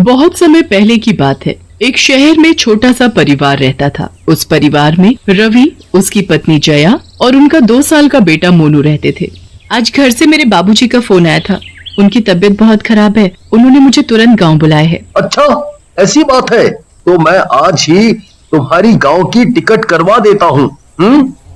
बहुत समय पहले की बात है। एक शहर में छोटा सा परिवार रहता था। उस परिवार में रवि, उसकी पत्नी जया और उनका 2 साल का बेटा मोनू रहते थे। आज घर से मेरे बाबूजी का फोन आया था। उनकी तबीयत बहुत खराब है। उन्होंने मुझे तुरंत गांव बुलाया है। अच्छा, ऐसी बात है तो मैं आज ही तुम्हारी गांव की टिकट करवा देता हूँ।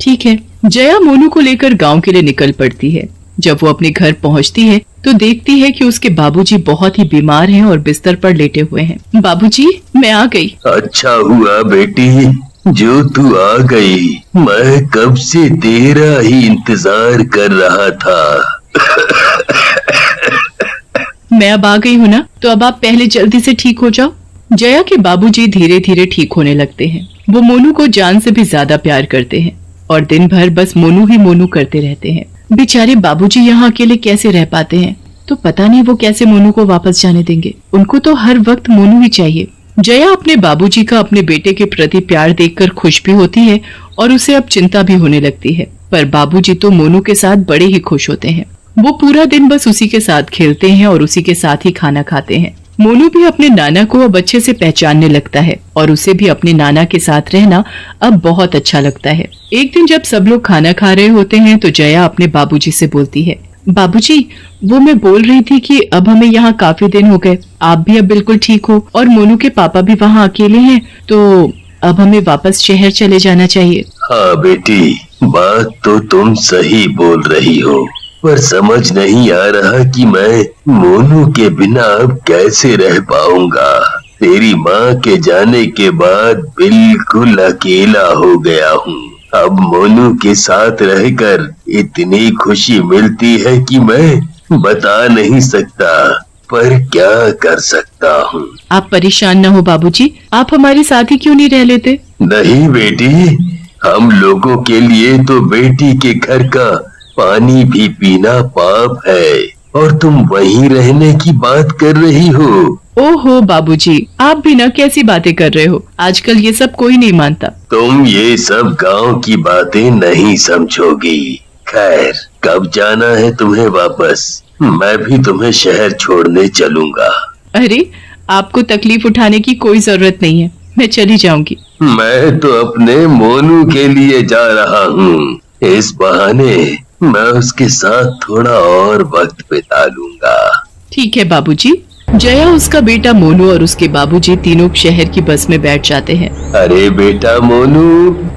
ठीक है। जया मोनू को लेकर गांव के लिए निकल पड़ती है। जब वो अपने घर पहुंचती है तो देखती है कि उसके बाबूजी बहुत ही बीमार हैं और बिस्तर पर लेटे हुए हैं। बाबूजी, मैं आ गई। अच्छा हुआ बेटी जो तू आ गई। मैं कब से तेरा ही इंतजार कर रहा था। मैं अब आ गई हूँ ना, तो अब आप पहले जल्दी से ठीक हो जाओ। जया के बाबूजी धीरे धीरे ठीक होने लगते हैं। वो मोनू को जान से भी ज्यादा प्यार करते हैं और दिन भर बस मोनू ही मोनू करते रहते हैं। बेचारे बाबूजी यहाँ अकेले कैसे रह पाते हैं, तो पता नहीं वो कैसे मोनू को वापस जाने देंगे। उनको तो हर वक्त मोनू ही चाहिए। जया अपने बाबूजी का अपने बेटे के प्रति प्यार देखकर खुश भी होती है और उसे अब चिंता भी होने लगती है। पर बाबूजी तो मोनू के साथ बड़े ही खुश होते हैं। वो पूरा दिन बस उसी के साथ खेलते हैं और उसी के साथ ही खाना खाते हैं। मोनू भी अपने नाना को अब अच्छे से पहचानने लगता है और उसे भी अपने नाना के साथ रहना अब बहुत अच्छा लगता है। एक दिन जब सब लोग खाना खा रहे होते हैं तो जया अपने बाबूजी से बोलती है, बाबूजी, वो मैं बोल रही थी कि अब हमें यहाँ काफी दिन हो गए, आप भी अब बिल्कुल ठीक हो और मोनू के पापा भी वहाँ अकेले हैं, तो अब हमें वापस शहर चले जाना चाहिए। हाँ बेटी, बात तो तुम सही बोल रही हो, पर समझ नहीं आ रहा कि मैं मोनू के बिना अब कैसे रह पाऊंगा। तेरी माँ के जाने के बाद बिल्कुल अकेला हो गया हूँ। अब मोनू के साथ रहकर इतनी खुशी मिलती है कि मैं बता नहीं सकता, पर क्या कर सकता हूँ। आप परेशान न हो बाबूजी, आप हमारे साथ ही क्यों नहीं रह लेते? नहीं बेटी, हम लोगों के लिए तो बेटी के घर का पानी भी पीना पाप है और तुम वहीं रहने की बात कर रही हो। ओहो बाबूजी, आप भी ना कैसी बातें कर रहे हो। आजकल ये सब कोई नहीं मानता। तुम ये सब गांव की बातें नहीं समझोगी। खैर, कब जाना है तुम्हें वापस? मैं भी तुम्हें शहर छोड़ने चलूंगा। अरे, आपको तकलीफ उठाने की कोई जरूरत नहीं है, मैं चली जाऊंगी। मैं तो अपने मोनू के लिए जा रहा हूँ। इस बहाने मैं उसके साथ थोड़ा और वक्त बिता लूंगा। ठीक है बाबूजी। जया, उसका बेटा मोनू और उसके बाबूजी तीनों शहर की बस में बैठ जाते हैं। अरे बेटा मोनू,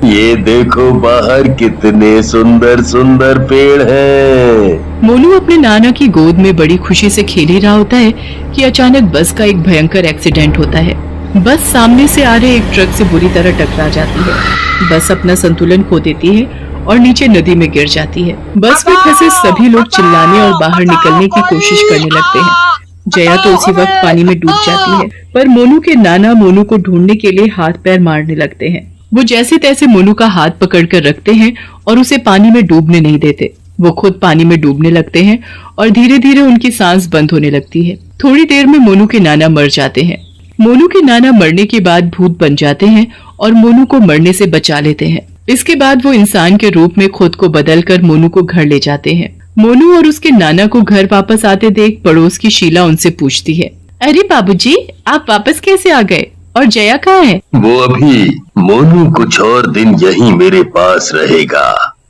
ये देखो बाहर कितने सुंदर सुंदर पेड़ हैं। मोनू अपने नाना की गोद में बड़ी खुशी से खेल ही रहा होता है कि अचानक बस का एक भयंकर एक्सीडेंट होता है। बस सामने से आ रहे एक ट्रक से बुरी तरह टकरा जाती है। बस अपना संतुलन खो देती है और नीचे नदी में गिर जाती है। बस में फंसे सभी लोग चिल्लाने और बाहर निकलने की कोशिश करने लगते हैं। जया तो उसी वक्त पानी में डूब जाती है, पर मोनू के नाना मोनू को ढूंढने के लिए हाथ पैर मारने लगते हैं। वो जैसे तैसे मोनू का हाथ पकड़कर रखते हैं और उसे पानी में डूबने नहीं देते। वो खुद पानी में डूबने लगते हैं और धीरे धीरे उनकी सांस बंद होने लगती है। थोड़ी देर में मोनू के नाना मर जाते हैं। मोनू के नाना मरने के बाद भूत बन जाते हैं और मोनू को मरने से बचा लेते हैं। इसके बाद वो इंसान के रूप में खुद को बदलकर मोनू को घर ले जाते हैं। मोनू और उसके नाना को घर वापस आते देख पड़ोस की शीला उनसे पूछती है, अरे बाबूजी, आप वापस कैसे आ गए और जया कहाँ है? वो अभी मोनू कुछ और दिन यहीं मेरे पास रहेगा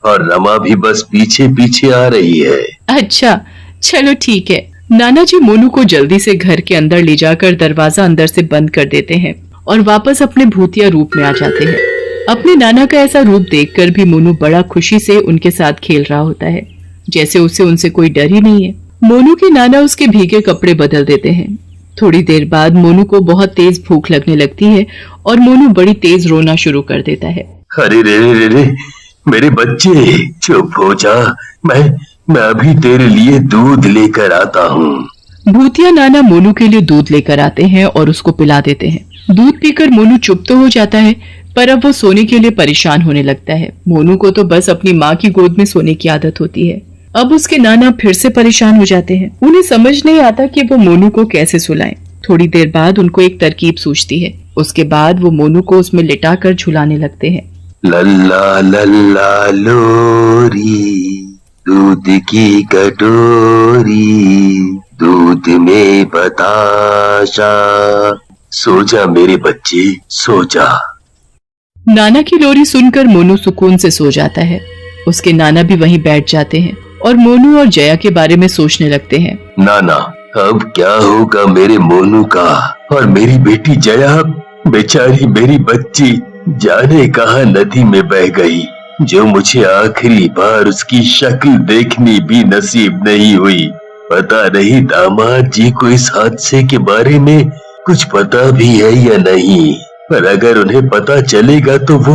और रमा भी बस पीछे पीछे आ रही है। अच्छा, चलो ठीक है। नाना जी मोनू को जल्दी से घर के अंदर ले जाकर दरवाजा अंदर से बंद कर देते हैं और वापस अपने भूतिया रूप में आ जाते हैं। अपने नाना का ऐसा रूप देखकर भी मोनू बड़ा खुशी से उनके साथ खेल रहा होता है, जैसे उसे उनसे कोई डर ही नहीं है। मोनू के नाना उसके भीगे कपड़े बदल देते हैं। थोड़ी देर बाद मोनू को बहुत तेज भूख लगने लगती है और मोनू बड़ी तेज रोना शुरू कर देता है। अरे रे रे रे, मेरे बच्चे, चुप हो जा। मैं अभी तेरे लिए दूध लेकर आता हूँ। भूतिया नाना मोनू के लिए दूध लेकर आते हैं और उसको पिला देते हैं। दूध पीकर मोनू चुप तो हो जाता है, पर अब वो सोने के लिए परेशान होने लगता है। मोनू को तो बस अपनी माँ की गोद में सोने की आदत होती है। अब उसके नाना फिर से परेशान हो जाते हैं। उन्हें समझ नहीं आता कि वो मोनू को कैसे सुलाएं। थोड़ी देर बाद उनको एक तरकीब सूझती है। उसके बाद वो मोनू को उसमें लिटाकर झुलाने लगते हैं। लल्ला लल्ला लोरी, दूध की कटोरी, दूध में बताशा। सो जा मेरे बच्चे, सो जा। नाना की लोरी सुनकर मोनू सुकून से सो जाता है। उसके नाना भी वहीं बैठ जाते हैं और मोनू और जया के बारे में सोचने लगते हैं। नाना, अब क्या होगा मेरे मोनू का और मेरी बेटी जया? बेचारी मेरी बच्ची जाने कहां नदी में बह गई, जो मुझे आखिरी बार उसकी शक्ल देखनी भी नसीब नहीं हुई। पता नहीं दामाद जी को इस हादसे के बारे में कुछ पता भी है या नहीं, पर अगर उन्हें पता चलेगा तो वो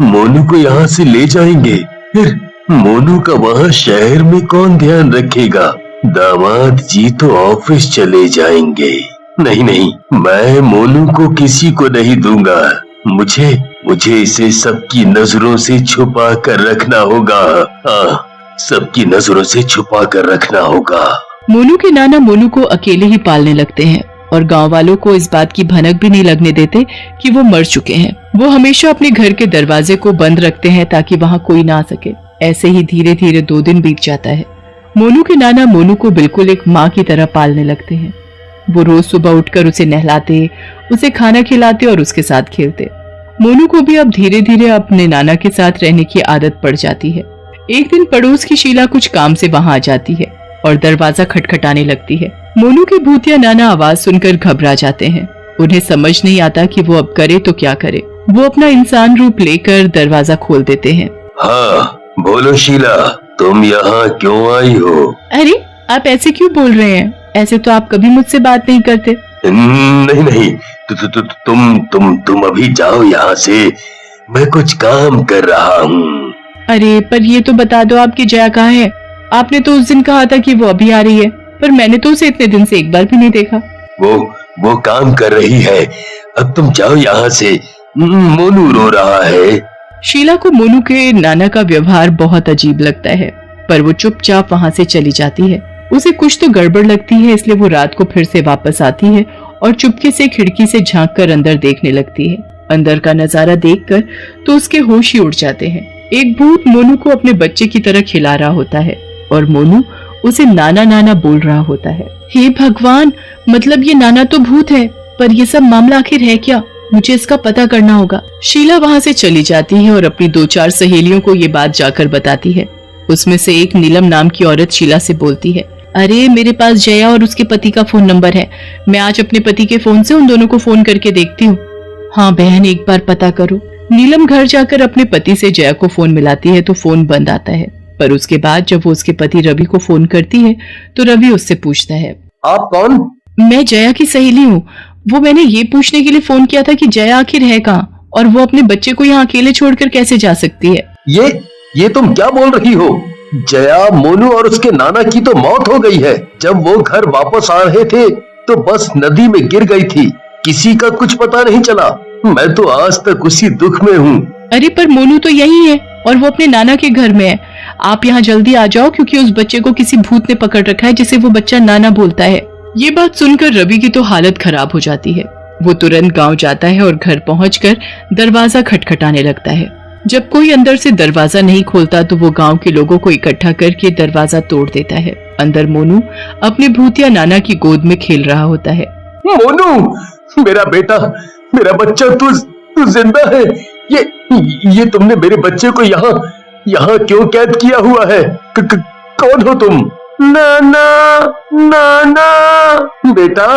मोनू को यहाँ से ले जाएंगे। फिर मोनू का वहाँ शहर में कौन ध्यान रखेगा? दामाद जी तो ऑफिस चले जाएंगे। नहीं नहीं, मैं मोनू को किसी को नहीं दूंगा। मुझे इसे सबकी नजरों से छुपा कर रखना होगा। हाँ, सबकी नजरों से छुपा कर रखना होगा। मोनू के नाना मोनू को अकेले ही पालने लगते हैं और गांव वालों को इस बात की भनक भी नहीं लगने देते कि वो मर चुके हैं। वो हमेशा अपने घर के दरवाजे को बंद रखते हैं ताकि वहाँ कोई ना आ सके। ऐसे ही धीरे धीरे 2 दिन बीत जाता है। मोनू के नाना मोनू को बिल्कुल एक माँ की तरह पालने लगते हैं। वो रोज सुबह उठकर उसे नहलाते, उसे खाना खिलाते और उसके साथ खेलते। मोनू को भी अब धीरे धीरे अपने नाना के साथ रहने की आदत पड़ जाती है। एक दिन पड़ोस की शीला कुछ काम से वहां आ जाती है और दरवाजा खटखटाने लगती है। मोनू के भूतिया नाना आवाज सुनकर घबरा जाते हैं। उन्हें समझ नहीं आता कि वो अब करे तो क्या करे। वो अपना इंसान रूप लेकर दरवाजा खोल देते हैं। हाँ, बोलो शीला, तुम यहाँ क्यों आई हो? अरे, आप ऐसे क्यों बोल रहे हैं? ऐसे तो आप कभी मुझसे बात नहीं करते। नहीं, तुम अभी जाओ यहाँ से, मैं कुछ काम कर रहा हूँ। अरे, पर ये तो बता दो आपकी जया कहाँ है? आपने तो उस दिन कहा था कि वो अभी आ रही है, पर मैंने तो उसे इतने दिन से एक बार भी नहीं देखा। वो काम कर रही है। अब तुम जाओ यहाँ से, मोनू रो रहा है। शीला को मोनू के नाना का व्यवहार बहुत अजीब लगता है, पर वो चुपचाप वहाँ से चली जाती है। उसे कुछ तो गड़बड़ लगती है, इसलिए वो रात को फिर से वापस आती है और चुपके से खिड़की से झांककर अंदर देखने लगती है। अंदर का नजारा देखकर तो उसके होश ही उड़ जाते हैं। एक भूत मोनू को अपने बच्चे की तरह खिला रहा होता है और मोनू उसे नाना नाना बोल रहा होता है। हे भगवान, मतलब ये नाना तो भूत है, पर ये सब मामला आखिर है क्या? मुझे इसका पता करना होगा। शीला वहाँ से चली जाती है और अपनी 2-4 सहेलियों को ये बात जाकर बताती है। उसमें से एक नीलम नाम की औरत शीला से बोलती है, अरे मेरे पास जया और उसके पति का फोन नंबर है। मैं आज अपने पति के फोन से उन दोनों को फोन करके देखती हूँ। हाँ बहन, एक बार पता करो। नीलम घर जाकर अपने पति से जया को फोन मिलाती है तो फोन बंद आता है, पर उसके बाद जब वो उसके पति रवि को फोन करती है तो रवि उससे पूछता है, आप कौन? मैं जया की सहेली हूँ। वो मैंने ये पूछने के लिए फोन किया था कि जया आखिर है कहाँ और वो अपने बच्चे को यहाँ अकेले छोड़कर कैसे जा सकती है। ये तुम क्या बोल रही हो? जया, मोनू और उसके नाना की तो मौत हो गई है। जब वो घर वापस आ रहे थे तो बस नदी में गिर गई थी। किसी का कुछ पता नहीं चला। मैं तो आज तक उसी दुख में हूँ। अरे पर मोनू तो यही है और वो अपने नाना के घर में है। आप यहाँ जल्दी आ जाओ क्योंकि उस बच्चे को किसी भूत ने पकड़ रखा है जिसे वो बच्चा नाना बोलता है। ये बात सुनकर रवि की तो हालत खराब हो जाती है। वो तुरंत गांव जाता है और घर पहुंचकर दरवाजा खटखटाने लगता है। जब कोई अंदर से दरवाजा नहीं खोलता तो वो गांव के लोगों को इकट्ठा करके दरवाजा तोड़ देता है। अंदर मोनू अपने भूतिया नाना की गोद में खेल रहा होता है। मोनू, मेरा बेटा, मेरा बच्चा, तू जिंदा है? ये तुमने मेरे बच्चे को यहाँ क्यों कैद किया हुआ है? कौन हो तुम? नाना बेटा,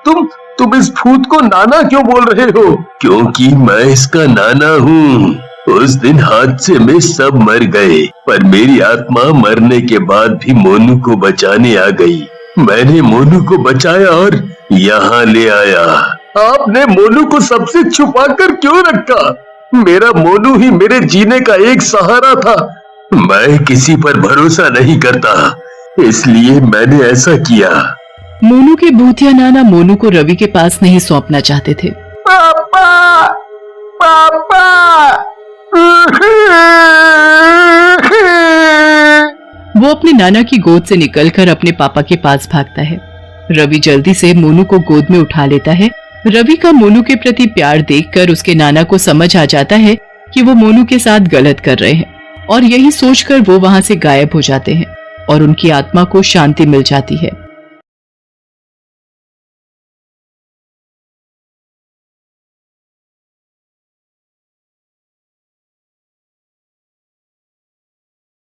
तुम इस भूत को नाना क्यों बोल रहे हो? क्योंकि मैं इसका नाना हूँ। उस दिन हादसे में सब मर गए, पर मेरी आत्मा मरने के बाद भी मोनू को बचाने आ गई। मैंने मोनू को बचाया और यहाँ ले आया। आपने मोनू को सबसे छुपा कर क्यों रखा? मेरा मोनू ही मेरे जीने का एक सहारा था। मैं किसी पर भरोसा नहीं करता, इसलिए मैंने ऐसा किया। मोनू के भूतिया नाना मोनू को रवि के पास नहीं सौंपना चाहते थे। पापा, पापा। वो अपने नाना की गोद से निकलकर अपने पापा के पास भागता है। रवि जल्दी से मोनू को गोद में उठा लेता है। रवि का मोनू के प्रति प्यार देखकर उसके नाना को समझ आ जाता है कि वो मोनू के साथ गलत कर रहे हैं और यही सोचकर वो वहां से गायब हो जाते हैं और उनकी आत्मा को शांति मिल जाती है।